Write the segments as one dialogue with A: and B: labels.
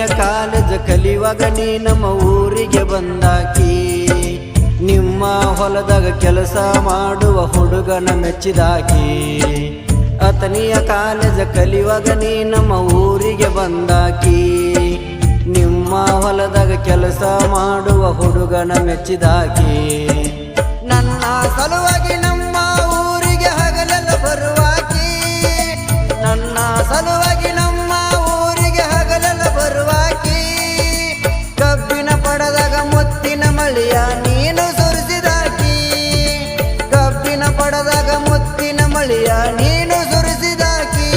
A: ಹತ್ತನೆಯ ಕಾಲೇಜ್ ಕಲಿಯುವಾಗ ನೀ ನಮ್ಮ ಊರಿಗೆ ಬಂದಾಕಿ ನಿಮ್ಮ ಹೊಲದಾಗ ಕೆಲಸ ಮಾಡುವ ಹುಡುಗನ ಮೆಚ್ಚಿದಾಕಿ ಹತ್ತನೆಯ ಕಾಲೇಜ್ ಕಲಿಯುವಾಗ ನೀ ನಮ್ಮ ಊರಿಗೆ ಬಂದಾಕಿ ನಿಮ್ಮ ಹೊಲದಾಗ ಕೆಲಸ ಮಾಡುವ ಹುಡುಗನ ಮೆಚ್ಚಿದಾಕಿ ನನ್ನ ಸಲುವಾಗಿ ನಮ್ಮ ಊರಿಗೆ ಹಗಲೆಲ್ಲ ಬರುವಾಕಿ ನನ್ನ ಸಲುವಾಗಿ ನಮ್ಮ ಊರಿಗೆ ಹಗಲೆಲ್ಲ ಬರುವಾಕಿ ಕಬ್ಬಿನ ಪಡದಾಗ ಮುತ್ತಿನ ಮಳೆಯ ನೀನು ಸುರಿಸಿದಾಕಿ ಕಬ್ಬಿನ ಪಡದಾಗ ಮುತ್ತಿನ ಮಳೆಯ ನೀನು ಸುರಿಸಿದಾಕಿ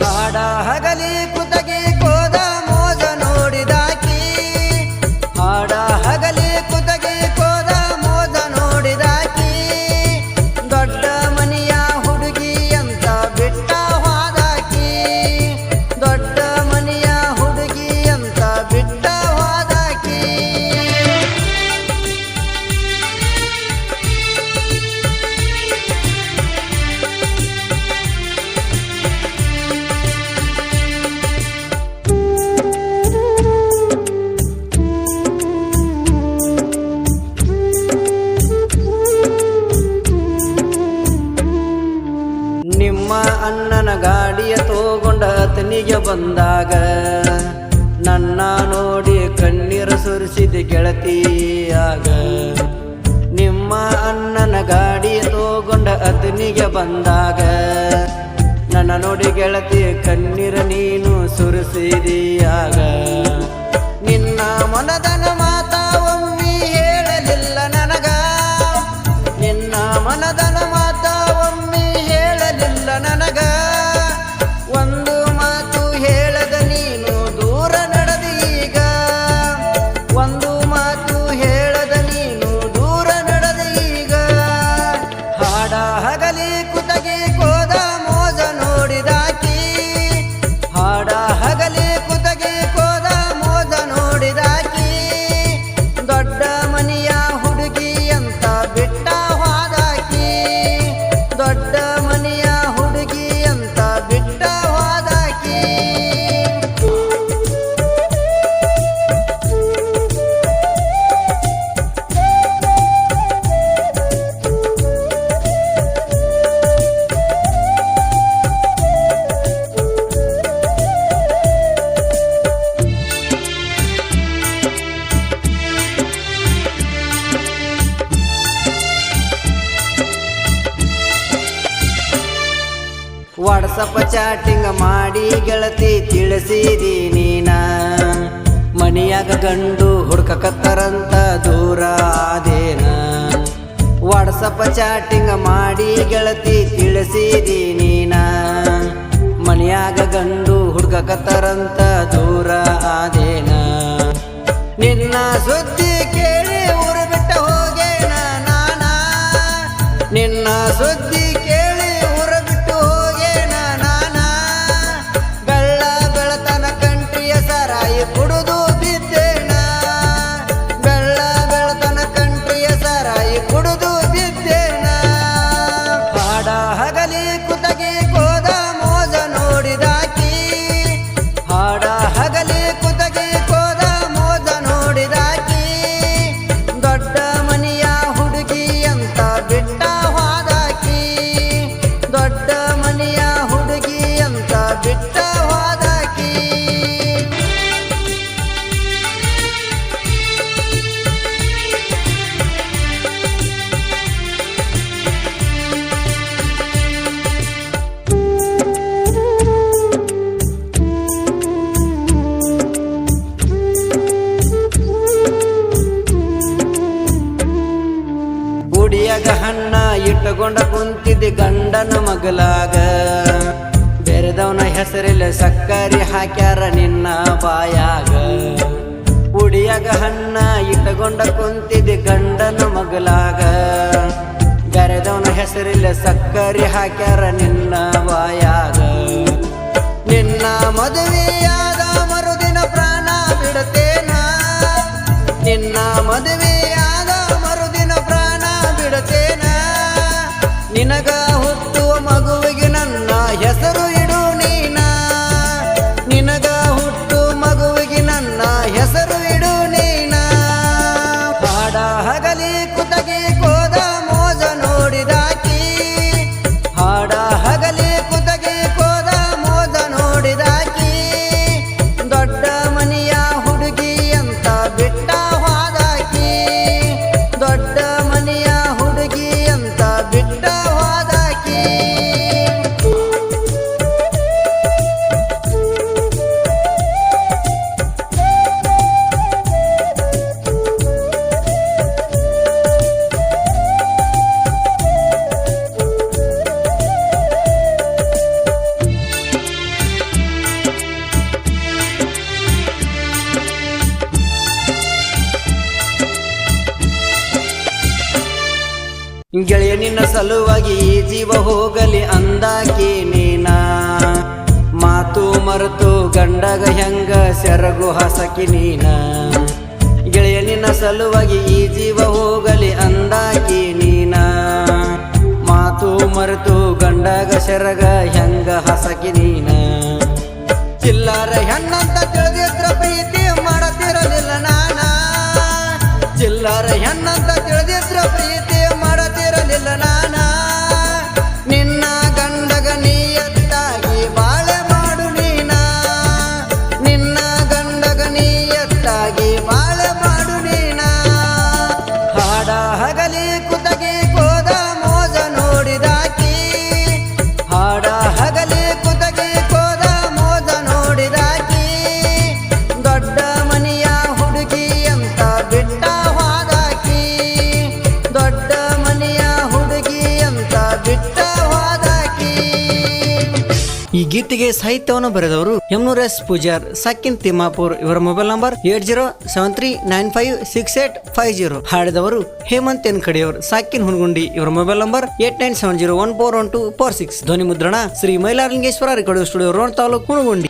A: ಹಾಡ ಹಗಲಿ ಕುತಗಿ ಕೋದ ಮೋಜ ನೋಡಿದಾಕಿ ಹಾಡ ಹಗಲಿ ಕುತಗಿ ಕೋದ ಮೋಜ ನೋಡಿದಾಕಿ ದೊಡ್ಡ ಮನೆಯ ಹುಡುಗಿ ಅಂತ ಬಿಟ್ಟ ಹೋದಾಕಿ ದೊಡ್ಡ ಮನೆಯ ಹುಡುಗಿ ಅಂತ ಬಿಟ್ಟ ಹೋದಾಕಿ ನಿಮ್ಮ ಅಣ್ಣನ ಗಾಡಿಯ ತಗೊಂಡ ಆತನಿಗೆ ಬಂದಾಗ ನನ್ನ ನೋಡಿ ಕಣ್ಣೀರು ಸುರಿಸಿದ ಗೆಳತಿಯಾಗ ನಿಮ್ಮ ಅಣ್ಣನ ಗಾಡಿಯ ತಗೊಂಡ ಆತನಿಗೆ ಬಂದಾಗ ನನ್ನ ನೋಡಿ ಗೆಳತಿ ಕಣ್ಣೀರ ನೀನು ಸುರಿಸಿದೀಯಾಗ ನಿನ್ನ ಮನದನ ಮಾತ ಒಮ್ಮೆ ಹೇಳಲಿಲ್ಲ ನನಗ ನಿನ್ನ ಮನದನ ಮಾತ ಒಮ್ಮೆ ಹೇಳಲಿಲ್ಲ ನನಗ ಒಂದು ಮಾತು ಹೇಳದ ನೀನು ದೂರ ನಡೆದೀಗ ಒಂದು ಮಾತು ಹೇಳದ ನೀನು ದೂರ ನಡೆದೀಗ ಹಾಡ ಹಗಲಿ ಕುತಗಿ ಕೋದ ಮೋಜ ನೋಡಿದಾಕಿ ಹಾಡ ಹಗಲಿ ಕುತಗಿ ಕೋದ ಮೋಜ ನೋಡಿದಾಕಿ ದೊಡ್ಡ ಮನೆಯ ಹುಡುಗಿ ಅಂತ ಬಿಟ್ಟ ಹೋದಾಕಿ ದೊಡ್ಡ ಮನೆಯ ಹುಡುಗಿ ಅಂತ ಬಿಟ್ಟ ಹೋದಾಕಿ ವಾಟ್ಸಪ್ ಚಾಟಿಂಗ್ ಮಾಡಿ ಗೆಳತಿ ತಿಳಿಸಿದಿ ನೀನ ಮನೆಯಾಗ ಗಂಡು ಹುಡ್ಕಕತ್ತರಂತ ದೂರ ಆದೇನ ವಾಟ್ಸಪ್ ಚಾಟಿಂಗ್ ಮಾಡಿ ಗೆಳತಿ ತಿಳಿಸಿದಿ ನೀನ ಮನೆಯಾಗ ಗಂಡು ಹುಡ್ಕಕತ್ತರಂತ ದೂರ ಆದೇನ ನಿನ್ನ ಸುದ್ದಿ ಕೇಳಿ ಊರು ಬಿಟ್ಟ ಹೋಗೇನ ನಾನ ನಿನ್ನ ಸುದ್ದಿ ಕೇಳಿ ಊರು ಬಿಟ್ಟು ಹೋಗೇನ ನಾನ ಬೆಳ್ಳ ಬೆಳತನ ಕಂಟ್ರಿಯ ಸರಾಯಿ ಕುಡುದು ಬಿದ್ದೇನ ಬೆಳ್ಳ ಬೆಳತನ ಕಂಟ್ರಿಯ ಸರಾಯಿ ಕುಡುದು ಬಿದ್ದೇನ ಹಾಡ ಹಗಲಿ ಕುತಗಿ ಕೋದ ಮೋಜ ನೋಡಿದಾಕಿ ಹಾಡ ಹಗಲಿ ಕುತಗಿ ಕೋದ ಮೋಜ ನೋಡಿದಾಕಿ ದೊಡ್ಡ ಮನೆಯ ಹುಡುಗಿ ಅಂತ ಬಿಟ್ಟ ಹೋದಾಕಿ ದೊಡ್ಡ ಮನೆಯ ಹುಡುಗಿ ಅಂತ ಬಿಟ್ಟ ಹೋದಾಕಿ ಗುಡಿಯಾಗ ಹಣ್ಣ ಇಟ್ಟುಕೊಂಡ ಕುಂತಿದ್ದ ಗಂಡನ ಮಗಲಾಗ ಬೆರೆದವನ ಹೆಸರಿಲ್ಲ ಸಕ್ಕರೆ ಹಾಕ್ಯಾರ ನಿನ್ನ ಬಾಯಾಗ ಗುಡಿಯಾಗ ಹಣ್ಣ ಇಟ್ಟುಕೊಂಡ ಕುಂತಿದ್ದ ಗಂಡನ ಮಗಲಾಗ ಬೆರೆದವನ ಹೆಸರಿಲ್ಲ ಸಕ್ಕರೆ ಹಾಕ್ಯಾರ ನಿನ್ನ ಬಾಯಾಗ ನಿನ್ನ ಮದುವೆಯಾದ ಮರುದಿನ ಪ್ರಾಣ ಬಿಡತೇನ ನಿನ್ನ ಮದುವೆಯಾದ ಮರುದಿನ ಪ್ರಾಣ ಬಿಡತೇನ ನಿನಗ ಹುಟ್ಟುವ ಮಗುವಿಗೆ ನನ್ನ ಹೆಸರು ಇಡು ನೀನ ನಿನಗ ಹುಟ್ಟು ಮಗು ಗೆಳೆಯ ನಿನ್ನ ಸಲುವಾಗಿ ಈ ಜೀವ ಹೋಗಲಿ ಅಂದಾಕಿ ನೀನ ಮಾತು ಮರೆತು ಗಂಡಗ ಹೆಂಗ ಸೆರಗು ಹಸಕಿ ನೀನ ಗೆಳೆಯ ನಿನ್ನ ಸಲುವಾಗಿ ಈ ಜೀವ ಹೋಗಲಿ ಅಂದಾಕಿ ನೀನ ಮಾತು ಮರೆತು ಗಂಡಗ ಸೆರಗ ಹೆಂಗ ಹಸಕಿ ನೀನ ಚಿಲ್ಲಾರ ಹೆಣ್ಣಂತ ತಿಳಿದಿದ್ರ ಪ್ರೀತಿ ಮಾಡತಿರಲಿಲ್ಲ ನಾನ ಚಿಲ್ಲಾರ ಹೆಣ್ಣಂತ ತಿಳಿದಿದ್ರ ಪ್ರೀತಿ ಮಾಡತಿರಲಿಲ್ಲ ನಾನ ನಿನ್ನ ಗಂಡಗ ನೀಯತ್ತಾಗಿ ಬಾಳೆ ಮಾಡು ನೀನ ನಿನ್ನ ಗಂಡಗ ನೀಯತ್ತಾಗಿ ಬಾಳೆ ಮಾಡು ನೀನ ಹಾಡ ಹಗಲಿ ಕುತಗಿ ಕೋದ ಮೋಜ ನೋಡಿದಾಕಿ ಹಾಡ ಹಗಲಿ ಕುತಗಿ ಕೋದ ಮೋಜ ನೋಡಿದಾಕಿ ದೊಡ್ಡ ಮನೆಯ ಹುಡುಗಿ ಅಂತ ಬಿಟ್ಟ ಹೋದಾಕಿ ದೊಡ್ಡ ಮನೆಯ ಹುಡುಗಿ ಅಂತ ಬಿಟ್ಟ ಹೋದಾಕಿ. ಈ ಗೀತೆಗೆ ಸಾಹಿತ್ಯವನ್ನು ಬರೆದವರು ಎಸ್ ಪೂಜಾರ್ ಸಾಕಿನ್ ತಿಮ್ಮಾಪುರ್. ಇವರ ಮೊಬೈಲ್ ನಂಬರ್ 8073956850. ಹಾಡಿದವರು ಹೇಮಂತ್ ಎನ್ ಕಡೆಯವರು ಸಾಕಿನ್ ಹುನಗುಂಡಿ. ಇವರ ಮೊಬೈಲ್ ನಂಬರ್ 8970141246. ಧ್ವನಿ ಮುದ್ರಣ ಶ್ರೀ ಮೈಲಾರಲಿಂಗೇಶ್ವರ ರೆಕಾರ್ಡಿಂಗ್ ಸ್ಟುಡಿಯೋ ರೋಣ ತಾಲೂಕು ಹುನಗುಂಡಿ.